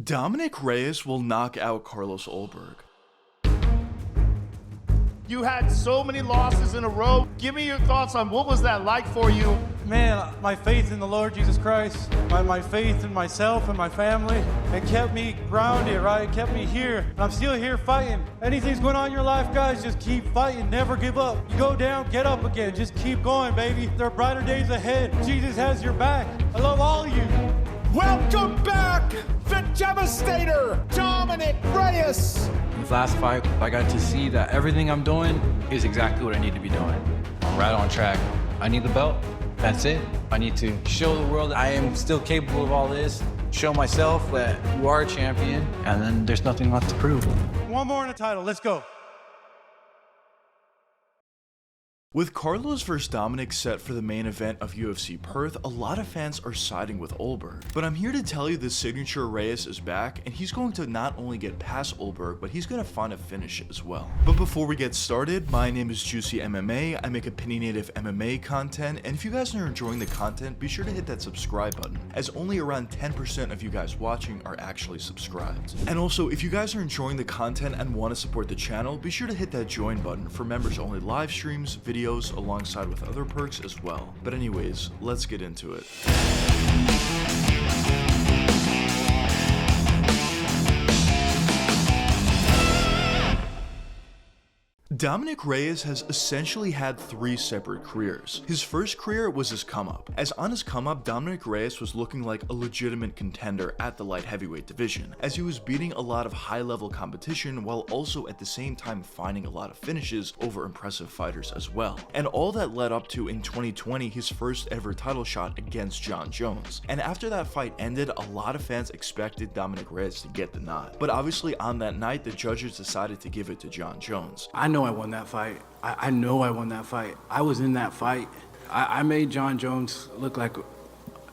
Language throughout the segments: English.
Dominick Reyes will knock out Carlos Ulberg. You had so many losses in a row. Give me your thoughts on what was that like for you? Man, my faith in the Lord Jesus Christ, my faith in myself and my family, it kept me grounded, right? It kept me here. And I'm still here fighting. Anything's going on in your life, guys, just keep fighting. Never give up. You go down, get up again. Just keep going, baby. There are brighter days ahead. Jesus has your back. I love all of you. Welcome back, the Devastator, Dominick Reyes. In this last fight, I got to see that everything I'm doing is exactly what I need to be doing. I'm right on track. I need the belt. That's it. I need to show the world that I am still capable of all this, show myself that you are a champion, and then there's nothing left to prove. One more in the title. Let's go. With Carlos vs Dominick set for the main event of UFC Perth, a lot of fans are siding with Olberg. But I'm here to tell you the signature Reyes is back, and he's going to not only get past Olberg, but he's going to find a finish as well. But before we get started, my name is JuicyMMA. I make opinionative MMA content, and if you guys are enjoying the content, be sure to hit that subscribe button, as only around 10% of you guys watching are actually subscribed. And also, if you guys are enjoying the content and want to support the channel, be sure to hit that join button for members-only live streams, videos, alongside with other perks as well. But anyways, let's get into it. Dominick Reyes has essentially had three separate careers. His first career was his come-up. As on his come-up, Dominick Reyes was looking like a legitimate contender at the light heavyweight division, as he was beating a lot of high-level competition while also at the same time finding a lot of finishes over impressive fighters as well. And all that led up to, in 2020, his first ever title shot against Jon Jones. And after that fight ended, a lot of fans expected Dominick Reyes to get the nod. But obviously on that night, the judges decided to give it to Jon Jones. I know I won that fight. I know I won that fight. I was in that fight. I made Jon Jones look like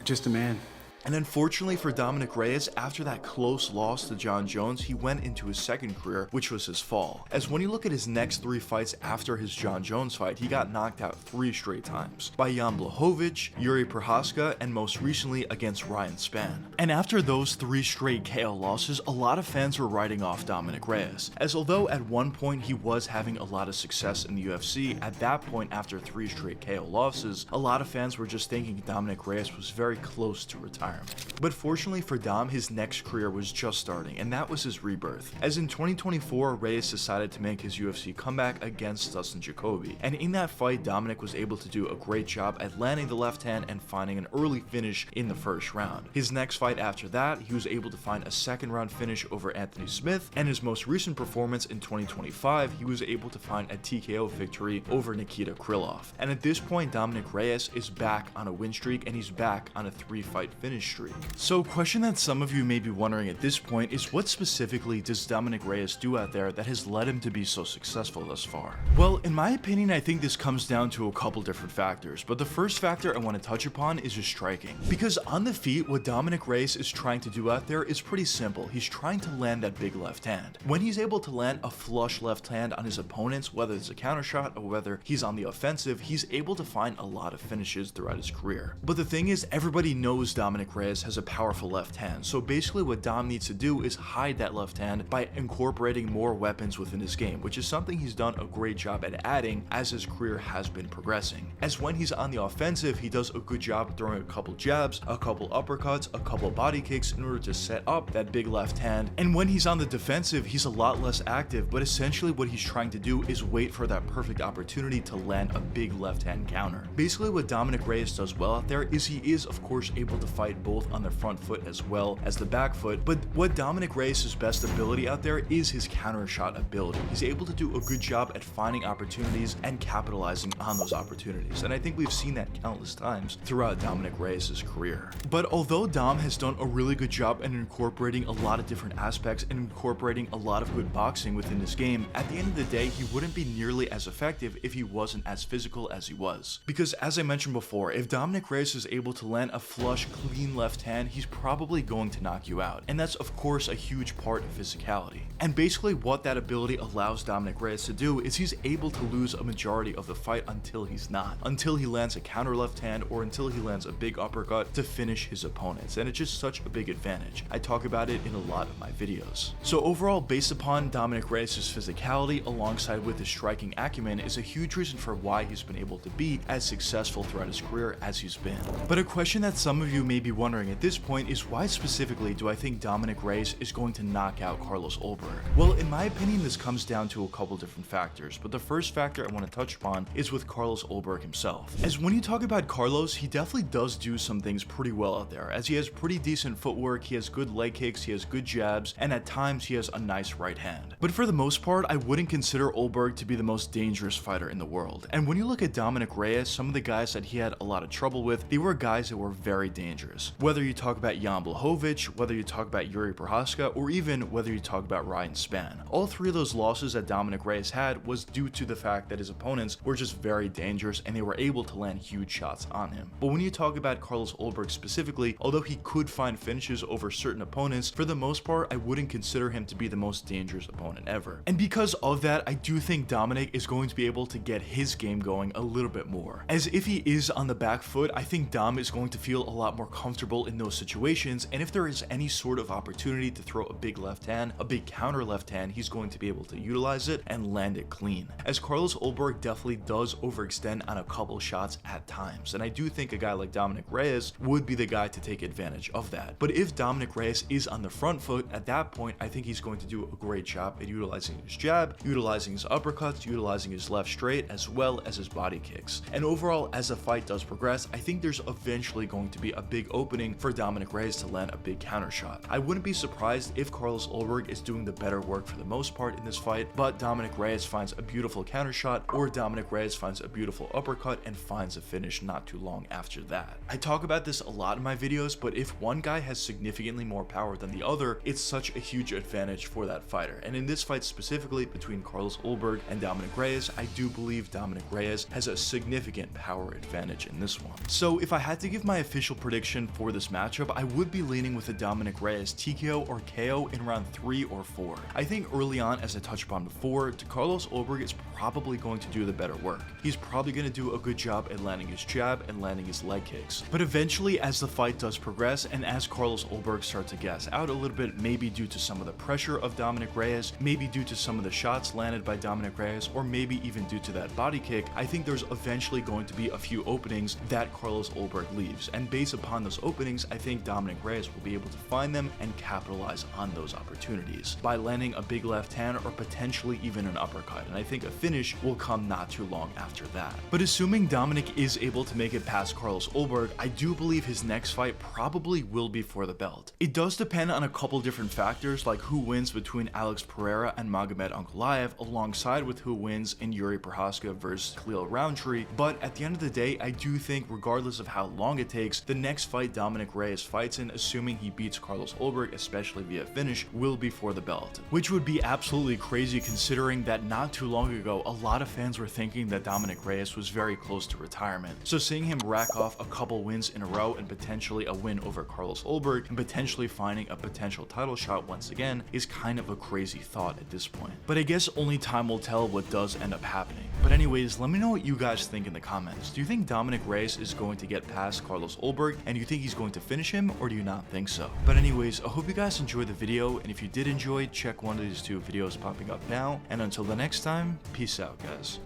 just a man. And unfortunately for Dominick Reyes, after that close loss to Jon Jones, he went into his second career, which was his fall. As when you look at his next three fights after his Jon Jones fight, he got knocked out 3 straight times by Jan Blachowicz, Yuri Prochazka, and most recently against Ryan Spann. And after those 3 straight KO losses, a lot of fans were writing off Dominick Reyes, as although at one point he was having a lot of success in the UFC, at that point after 3 straight KO losses, a lot of fans were just thinking Dominick Reyes was very close to retirement. But fortunately for Dom, his next career was just starting, and that was his rebirth. As in 2024, Reyes decided to make his UFC comeback against Dustin Jacoby, and in that fight, Dominick was able to do a great job at landing the left hand and finding an early finish in the first round. His next fight after that, he was able to find a second round finish over Anthony Smith, and his most recent performance in 2025, he was able to find a TKO victory over Nikita Krylov. And at this point, Dominick Reyes is back on a win streak, and he's back on a 3-fight finish streak. So a question that some of you may be wondering at this point is, what specifically does Dominick Reyes do out there that has led him to be so successful thus far? Well, in my opinion, I think this comes down to a couple different factors, but the first factor I want to touch upon is his striking. Because on the feet, what Dominick Reyes is trying to do out there is pretty simple. He's trying to land that big left hand. When he's able to land a flush left hand on his opponents, whether it's a counter shot or whether he's on the offensive, he's able to find a lot of finishes throughout his career. But the thing is, everybody knows Dominick Reyes has a powerful left hand, so basically what Dom needs to do is hide that left hand by incorporating more weapons within his game, which is something he's done a great job at adding as his career has been progressing. As when he's on the offensive, he does a good job throwing a couple jabs, a couple uppercuts, a couple body kicks in order to set up that big left hand. And when he's on the defensive, he's a lot less active, but essentially what he's trying to do is wait for that perfect opportunity to land a big left hand counter. Basically what Dominick Reyes does well out there is he is of course able to fight both on the front foot as well as the back foot, but what Dominick Reyes' best ability out there is his counter shot ability. He's able to do a good job at finding opportunities and capitalizing on those opportunities, and I think we've seen that countless times throughout Dominick Reyes' career. But although Dom has done a really good job in incorporating a lot of different aspects and incorporating a lot of good boxing within this game, at the end of the day, he wouldn't be nearly as effective if he wasn't as physical as he was. Because as I mentioned before, if Dominick Reyes is able to land a flush, clean clean left hand, he's probably going to knock you out. And that's of course a huge part of physicality. And basically what that ability allows Dominick Reyes to do is he's able to lose a majority of the fight until he's not. Until he lands a counter left hand or until he lands a big uppercut to finish his opponents. And it's just such a big advantage. I talk about it in a lot of my videos. So overall, based upon Dominick Reyes' physicality alongside with his striking acumen is a huge reason for why he's been able to be as successful throughout his career as he's been. But a question that some of you may be wondering at this point is why specifically do I think Dominick Reyes is going to knock out Carlos Ulberg? Well, in my opinion, this comes down to a couple different factors, but the first factor I want to touch upon is with Carlos Ulberg himself. As when you talk about Carlos, he definitely does do some things pretty well out there, as he has pretty decent footwork, he has good leg kicks, he has good jabs, and at times he has a nice right hand. But for the most part, I wouldn't consider Olberg to be the most dangerous fighter in the world. And when you look at Dominick Reyes, some of the guys that he had a lot of trouble with, they were guys that were very dangerous. Whether you talk about Jan Blachowicz, whether you talk about Yuri Prochazka, or even whether you talk about Ryan Spann. All three of those losses that Dominick Reyes had was due to the fact that his opponents were just very dangerous and they were able to land huge shots on him. But when you talk about Carlos Ulberg specifically, although he could find finishes over certain opponents, for the most part, I wouldn't consider him to be the most dangerous opponent ever. And because of that, I do think Dominick is going to be able to get his game going a little bit more. As if he is on the back foot, I think Dom is going to feel a lot more comfortable in those situations, and if there is any sort of opportunity to throw a big left hand, a big counter left hand, he's going to be able to utilize it and land it clean. As Carlos Ulberg definitely does overextend on a couple shots at times, and I do think a guy like Dominick Reyes would be the guy to take advantage of that. But if Dominick Reyes is on the front foot, at that point, I think he's going to do a great job at utilizing his jab, utilizing his uppercuts, utilizing his left straight, as well as his body kicks. And overall, as the fight does progress, I think there's eventually going to be a big opening for Dominick Reyes to land a big counter shot. I wouldn't be surprised if Carlos Ulberg is doing the better work for the most part in this fight, but Dominick Reyes finds a beautiful counter shot, or Dominick Reyes finds a beautiful uppercut and finds a finish not too long after that. I talk about this a lot in my videos, but if one guy has significantly more power than the other, it's such a huge advantage for that fighter. And in this fight specifically between Carlos Ulberg and Dominick Reyes, I do believe Dominick Reyes has a significant power advantage in this one. So if I had to give my official prediction for this matchup, I would be leaning with a Dominick Reyes TKO or KO in round 3 or 4. I think early on, as I touched upon before, Carlos Ulberg is probably going to do the better work. He's probably going to do a good job at landing his jab and landing his leg kicks. But eventually, as the fight does progress and as Carlos Ulberg starts to gas out a little bit, maybe due to some of the pressure of Dominick Reyes, maybe due to some of the shots landed by Dominick Reyes, or maybe even due to that body kick, I think there's eventually going to be a few openings that Carlos Ulberg leaves. And based upon those openings, I think Dominick Reyes will be able to find them and capitalize on those opportunities by landing a big left hand or potentially even an uppercut. And I think a finish will come not too long after that. But assuming Dominick is able to make it past Carlos Ulberg, I do believe his next fight probably will be for the belt. It does depend on a couple different factors, like who wins between Alex Pereira and Magomed Ankalaev, alongside with who wins in Yuri Prochazka versus Khalil Roundtree. But at the end of the day, I do think regardless of how long it takes, the next fight Dominick Reyes fights in, assuming he beats Carlos Ulberg, especially via finish, will be for the belt. Which would be absolutely crazy considering that not too long ago, a lot of fans were thinking that Dominick Reyes was very close to retirement. So seeing him rack off a couple wins in a row and potentially a win over Carlos Ulberg and potentially finding a potential title shot once again is kind of a crazy thought at this point. But I guess only time will tell what does end up happening. But anyways, let me know what you guys think in the comments. Do you think Dominick Reyes is going to get past Carlos Ulberg, and do you think he's going to finish him, or do you not think so? But anyways, I hope you guys enjoyed the video, and if you did enjoy, check one of these two videos popping up now, and until the next time, peace out guys.